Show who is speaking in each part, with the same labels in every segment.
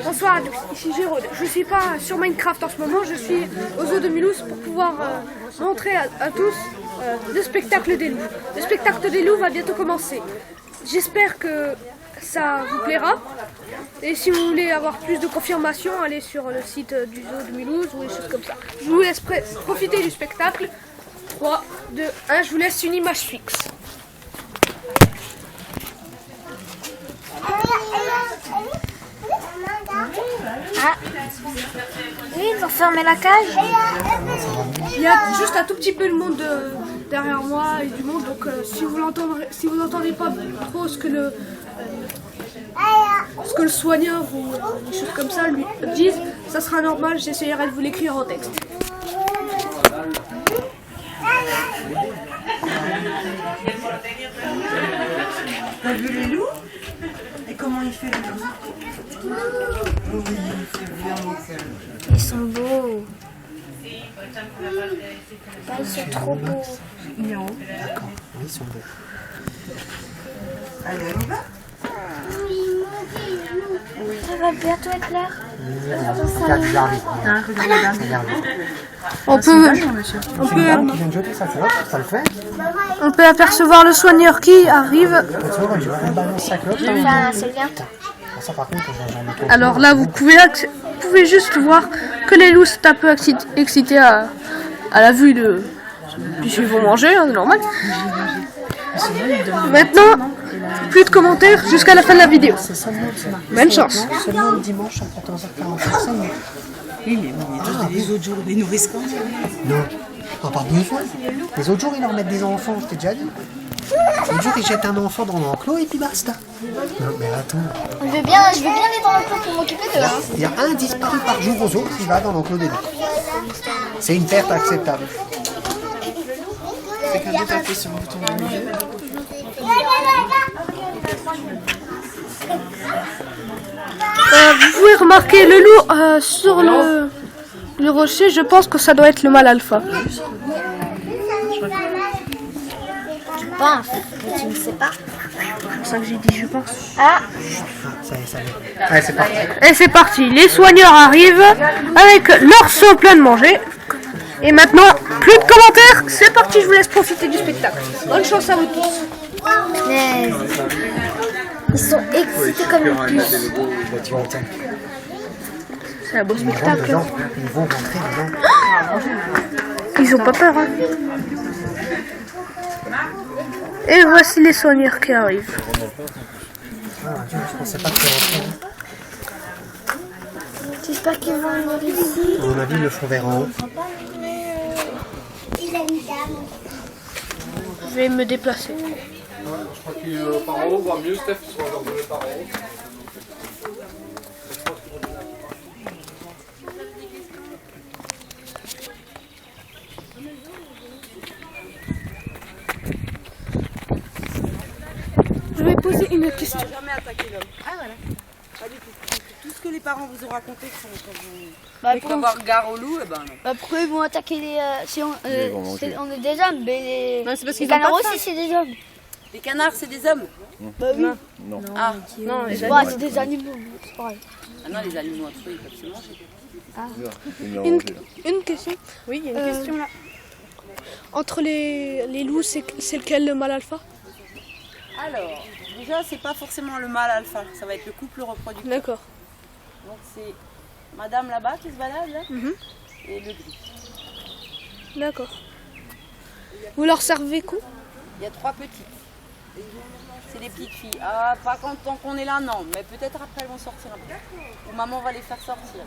Speaker 1: Bonsoir à tous, ici Géraude. Je ne suis pas sur Minecraft en ce moment, je suis au zoo de Mulhouse pour pouvoir montrer à tous le spectacle des loups. Le spectacle des loups va bientôt commencer. J'espère que ça vous plaira. Et si vous voulez avoir plus de confirmations, allez sur le site du zoo de Mulhouse ou des choses comme ça. Je vous laisse profiter du spectacle. 3, 2, 1, je vous laisse une image fixe.
Speaker 2: Ah, oui, ils ont fermé la cage.
Speaker 1: Il y a juste un tout petit peu de monde derrière moi et du monde, donc si vous n'entendez pas trop ce que le soigneur ou des choses comme ça lui disent, ça sera normal, j'essaierai de vous l'écrire en texte.
Speaker 3: T'as vu les loups? Et comment il fait les loups? Oui, c'est vraiment calme.
Speaker 2: Ils sont beaux. Ils sont trop beaux.
Speaker 3: Non.
Speaker 4: D'accord, oui, ils sont beaux.
Speaker 3: Allez, on y va?
Speaker 2: Ça va bientôt être l'heure.
Speaker 4: Regarde, j'arrive.
Speaker 1: On peut apercevoir le soigneur qui arrive.
Speaker 2: C'est bien.
Speaker 1: Alors là, vous pouvez juste voir que les loups sont un peu excités à la vue de... Puisqu'ils vont manger, hein, c'est normal. Maintenant, plus de commentaires jusqu'à la fin de la vidéo. Bonne chance.
Speaker 4: Seulement le dimanche à 14h45.
Speaker 3: Oui, mais les autres jours, les nourrissent quand même.
Speaker 4: Non, on n'a pas besoin. Les autres jours, ils leur mettent des enfants, je t'ai déjà dit. L'autre jour, ils jettent un enfant dans l'enclos et puis basta. Non, mais attends.
Speaker 2: Je veux bien les dans le plan pour m'occuper d'eux. Hein.
Speaker 4: Il y a un disparu par jour aux autres qui va dans l'enclos des loups. C'est une perte acceptable.
Speaker 3: C'est quand tu appuies sur le bouton de milieu.
Speaker 1: Vous pouvez remarquer le loup sur le rocher, je pense que ça doit être le mâle alpha.
Speaker 2: Tu penses, mais tu ne sais pas.
Speaker 1: C'est ça que j'ai dit, je pense.
Speaker 2: Ah,
Speaker 4: Ça y est, ça y est. Allez, c'est parti.
Speaker 1: Et c'est parti, les soigneurs arrivent avec leur seau plein de manger. Et maintenant, plus de commentaires, c'est parti, je vous laisse profiter du spectacle. Bonne chance à vous tous.
Speaker 2: punaise. Ils sont excités comme une puce.
Speaker 4: Tu vois, tiens.
Speaker 1: C'est un beau
Speaker 4: Ils vont
Speaker 1: spectacle.
Speaker 4: dedans, ils vont rentrer dedans.
Speaker 1: Ils ont pas peur, hein. Et voici les soigneurs qui arrivent.
Speaker 4: Ah, Dieu, je pensais pas que c'était rentré.
Speaker 2: J'espère qu'ils vont venir ici.
Speaker 4: À mon avis, ils le font vers en haut.
Speaker 1: Je vais me déplacer.
Speaker 5: Je crois que par en haut, voire mieux, Steph, ils sont leur donner par en haut.
Speaker 1: Je vais poser une question.
Speaker 3: Jamais attaqué l'homme. Ah voilà. Pas du tout. Tout ce que les parents vous ont raconté quand vous...
Speaker 2: Bah,
Speaker 3: faut avoir garde au loup, et ben non.
Speaker 2: bah, pourquoi ils vont attaquer les... si on est des hommes, mais
Speaker 3: Non, c'est parce
Speaker 2: les
Speaker 3: qu'ils ont
Speaker 2: canards
Speaker 3: pas de
Speaker 2: aussi c'est des hommes.
Speaker 3: Les canards, c'est des hommes?
Speaker 2: Bah oui.
Speaker 3: Ah,
Speaker 1: Non, les
Speaker 2: Ouais, c'est des animaux, c'est pareil.
Speaker 3: ah non, les animaux entre eux, ils peuvent se manger.
Speaker 1: Une question.
Speaker 3: Oui, il y a une question là.
Speaker 1: Entre les loups, c'est lequel le mâle alpha?
Speaker 3: Alors, déjà, c'est pas forcément le mâle alpha, ça va être le couple reproducteur.
Speaker 1: D'accord.
Speaker 3: Donc c'est madame là-bas qui se balade là, et le gris.
Speaker 1: D'accord. Vous leur servez quoi?
Speaker 3: Il y a 3 petites. C'est des petites filles. Ah, pas quand tant qu'on est là, non. Mais peut-être après elles vont sortir un peu. Ou maman va les faire sortir.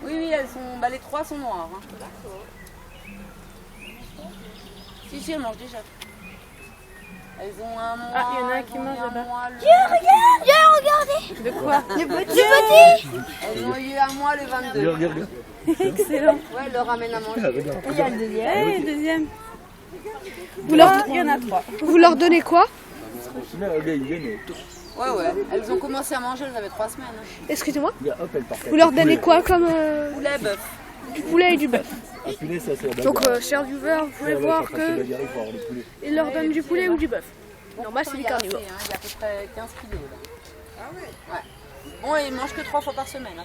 Speaker 3: Oui, oui, elles sont. Bah, les 3 sont noires. Hein. Si, elles mangent déjà. Elles ont un mois.
Speaker 1: Ah, il y en a un qui mange là-bas.
Speaker 2: Regardez.
Speaker 3: De quoi?
Speaker 2: Le petit.
Speaker 3: Elles ont eu un mois le 22.
Speaker 5: Regarde.
Speaker 1: Excellent.
Speaker 3: Ouais, elles leur ramènent à manger.
Speaker 2: Il y a le deuxième.
Speaker 1: Et deuxième.
Speaker 3: Il y en a 3.
Speaker 1: Vous leur donnez quoi?
Speaker 3: Ouais, ouais. Elles ont commencé à manger, elles avaient 3 semaines. Hein.
Speaker 1: Excusez-moi. Vous leur donnez quoi comme
Speaker 3: Poulet, bœuf.
Speaker 1: du poulet et du bœuf? Donc, chers viewers, vous pouvez voir que ils leur donnent du poulet ou du bœuf. Normal, c'est des carnivores.
Speaker 3: Il y a à peu près 15 kilos là. Ah ouais? Ouais. Bon, il mange que 3 fois par semaine.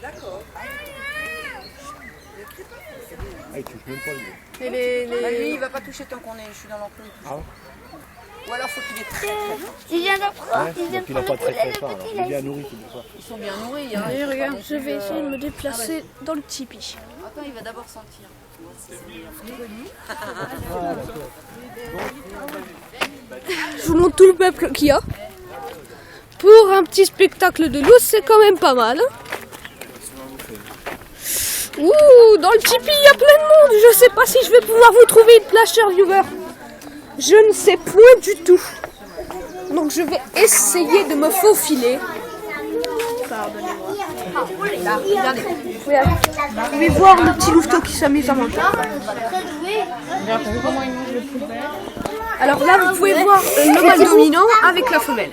Speaker 3: D'accord.
Speaker 6: Ah, il touche même pas lui.
Speaker 3: Et lui, il va pas toucher tant je suis dans l'enclos.
Speaker 6: Ah ouais.
Speaker 3: Ou alors faut qu'il est très fort.
Speaker 2: Il vient d'apprendre.
Speaker 6: Donc il n'a pas très très faim, alors. Il est bien nourri, c'est pour ça.
Speaker 3: Ils sont bien nourris. Hein.
Speaker 1: Et regarde, je vais essayer de me déplacer dans le tipi.
Speaker 3: Attends, il va d'abord sentir.
Speaker 1: Je vous montre tout le peuple qu'il y a. Pour un petit spectacle de loup, c'est quand même pas mal. Ouh, dans le tipi, il y a plein de monde. Je sais pas si je vais pouvoir vous trouver une place, chers viewers. Je ne sais point du tout. Donc je vais essayer de me faufiler. Là, regardez. Vous pouvez voir le petit louveteau qui s'amuse à manger. Alors là, vous pouvez voir le mâle dominant avec la femelle.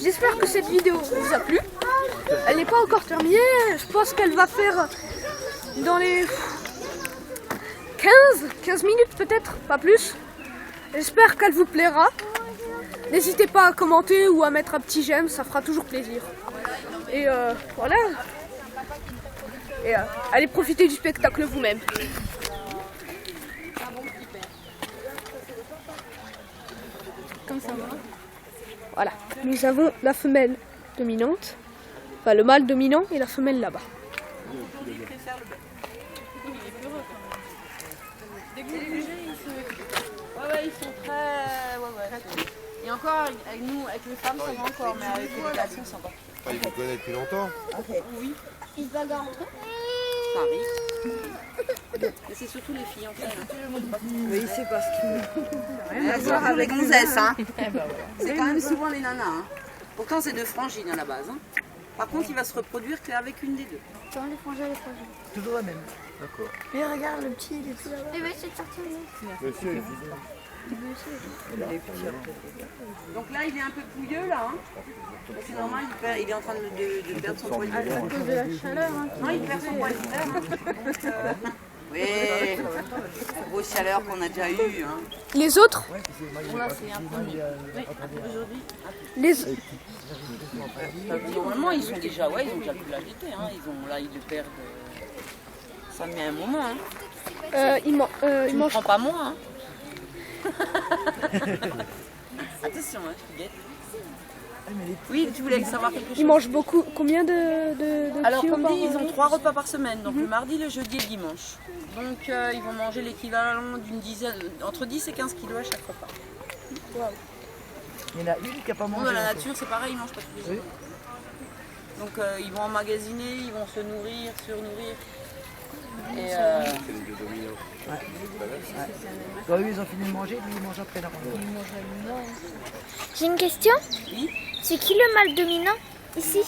Speaker 1: J'espère que cette vidéo vous a plu. Elle n'est pas encore terminée. Je pense qu'elle va faire dans les 15 minutes peut-être, pas plus. J'espère qu'elle vous plaira. N'hésitez pas à commenter ou à mettre un petit j'aime, ça fera toujours plaisir. Et voilà. Et allez profiter du spectacle vous-même. Comme ça va. Voilà, nous avons la femelle dominante, enfin le mâle dominant et la femelle là-bas.
Speaker 3: Ouais, ils sont très... Et encore, avec nous, avec les femmes, ça va encore, mais avec les relations, c'est encore...
Speaker 6: Ils vous connaissent depuis longtemps.
Speaker 3: Oui.
Speaker 2: Ils se bagarrent entre eux.
Speaker 3: Ça arrive. Mais c'est surtout les filles en fait.
Speaker 7: Oui, c'est parce que...
Speaker 3: Elles sont avec les gonzesses, hein. C'est quand même souvent les nanas. Hein. Pourtant, c'est deux frangines à la base. Hein. Par contre, il va se reproduire qu'avec une des deux.
Speaker 2: Dans les frangins, les frangins.
Speaker 7: Toujours la même.
Speaker 6: D'accord.
Speaker 2: Mais regarde, le petit, il est tout là-bas. Il va essayer de sortir.
Speaker 6: Monsieur, il vit
Speaker 3: Donc là, il est un peu pouilleux là. Hein. C'est normal, il est en train de perdre son poids de
Speaker 1: À cause de la chaleur. Hein.
Speaker 3: Non, il perd son poids de oui, grosse chaleur qu'on a déjà eue. Hein.
Speaker 1: Les autres
Speaker 3: Normalement, ils sont déjà, ils ont déjà plus l'âge d'été. Hein. Là, ils le perdent. Ça met un moment. Hein.
Speaker 1: Ils
Speaker 3: Tu ne
Speaker 1: mangent.
Speaker 3: prends pas moins. Hein. Attention, hein, je te guette. Oui, tu voulais savoir quelque chose.
Speaker 1: Ils mangent beaucoup. Combien de
Speaker 3: Alors,
Speaker 1: kilos
Speaker 3: comme
Speaker 1: par
Speaker 3: dit, ils ont
Speaker 1: jour
Speaker 3: 3 repas par semaine, donc le mardi, le jeudi et le dimanche. Donc, ils vont manger l'équivalent d'une dizaine, entre 10 et 15 kilos à chaque repas.
Speaker 7: Il y en a une qui n'a pas
Speaker 3: Bon,
Speaker 7: mangé.
Speaker 3: dans la nature, c'est pareil, ils mangent pas tous les jours. Donc, ils vont emmagasiner, ils vont se nourrir, surnourrir. Et
Speaker 7: Quand eux, ils ont fini de manger, lui, il mange après normalement.
Speaker 2: J'ai une question.
Speaker 3: Oui.
Speaker 2: C'est qui le mâle dominant ici?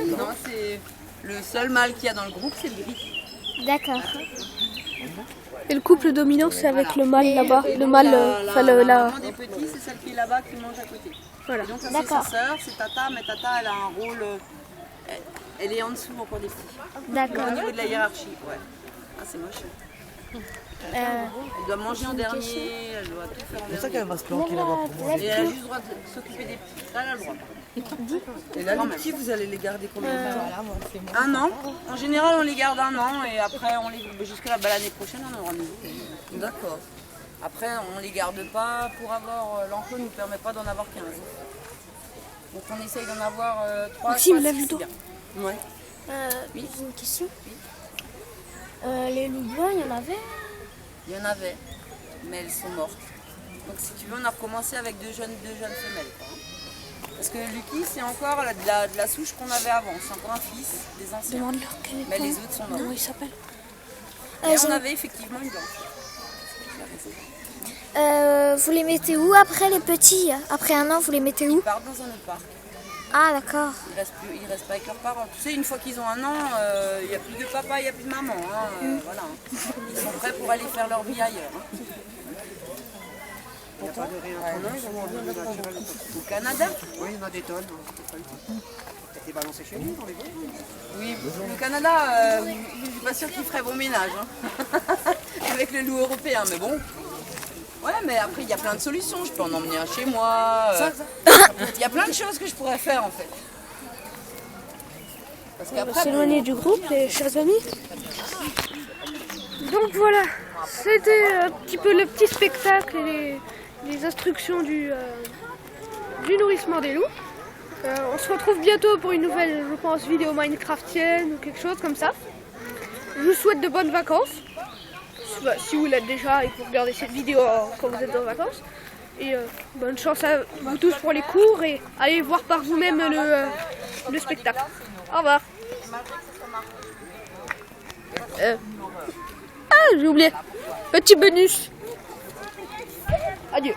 Speaker 3: non, c'est le seul mâle qu'il y a dans le groupe, c'est le gris.
Speaker 2: D'accord.
Speaker 1: Et le couple dominant, c'est avec le mâle là-bas. Le mâle,
Speaker 3: La
Speaker 1: la.
Speaker 3: maman des petits, c'est celle qui est là-bas qui mange à côté.
Speaker 1: Voilà.
Speaker 3: Et donc ça c'est
Speaker 2: D'accord.
Speaker 3: sa sœur, c'est Tata, mais Tata elle a un rôle, elle est en dessous encore des petits.
Speaker 2: D'accord.
Speaker 3: Au niveau de la hiérarchie, ouais. Ah c'est moche. Elle doit manger en dernier, elle doit tout faire en
Speaker 7: C'est ça
Speaker 3: dernier.
Speaker 7: qu'elle va se planquer là-bas pour manger.
Speaker 3: Et elle a juste le droit de s'occuper des petits. Là elle a le droit.
Speaker 7: Et là, les petits, vous allez les garder combien de temps?
Speaker 3: Un an. En général on les garde un an et après on les jusqu'à l'année prochaine on aura nouveau.
Speaker 7: D'accord.
Speaker 3: Après on les garde pas pour avoir, l'enclos ne nous permet pas d'en avoir 15. Donc on essaye d'en avoir 3.
Speaker 1: Maxime, lève le dos.
Speaker 3: Ouais.
Speaker 2: J'ai une question. Les loups blancs, il y en avait?
Speaker 3: Il y en avait, mais elles sont mortes. Donc si tu veux, on a recommencé avec deux jeunes femelles. Quoi, hein. Parce que Lucky, c'est encore de la souche qu'on avait avant. C'est encore un fils des anciens.
Speaker 1: Demande-leur quel est
Speaker 3: Mais les autres sont morts.
Speaker 1: Comment il s'appelle?
Speaker 3: Et on avait effectivement une blanche.
Speaker 2: Vous les mettez où après les petits? Après un an, vous les mettez où?
Speaker 3: Ils partent dans un autre parc.
Speaker 2: Ah, d'accord.
Speaker 3: Ils restent pas avec leurs parents. Tu sais, une fois qu'ils ont un an, il n'y a plus de papa, il n'y a plus de maman. Hein, voilà. Ils sont prêts pour aller faire leur vie ailleurs. Hein.
Speaker 6: Il n'y a pas de rien. Non, ils ont envie de naturel.
Speaker 3: Au Canada.
Speaker 6: Oui, il y en a des tonnes.
Speaker 4: été balancé chez nous dans les bois.
Speaker 3: Oui, le Canada, je suis pas sûre qu'il ferait bon ménage. Hein. Avec le loup européen, mais bon. Ouais, mais après, il y a plein de solutions. Je peux en emmener un chez moi. Il y a plein de choses que je pourrais faire, en fait. Parce
Speaker 1: On va
Speaker 3: qu'après,
Speaker 1: s'éloigner du groupe, les chers amis. Donc voilà, c'était un petit peu le petit spectacle et les instructions du nourrissement des loups. On se retrouve bientôt pour une nouvelle, je pense, vidéo Minecraftienne ou quelque chose comme ça. Je vous souhaite de bonnes vacances. Si vous l'êtes déjà et que vous regardez cette vidéo quand vous êtes en vacances. Et bonne chance à vous tous pour les cours et allez voir par vous-même le spectacle. Au revoir. Ah, j'ai oublié. Petit bonus. Adieu.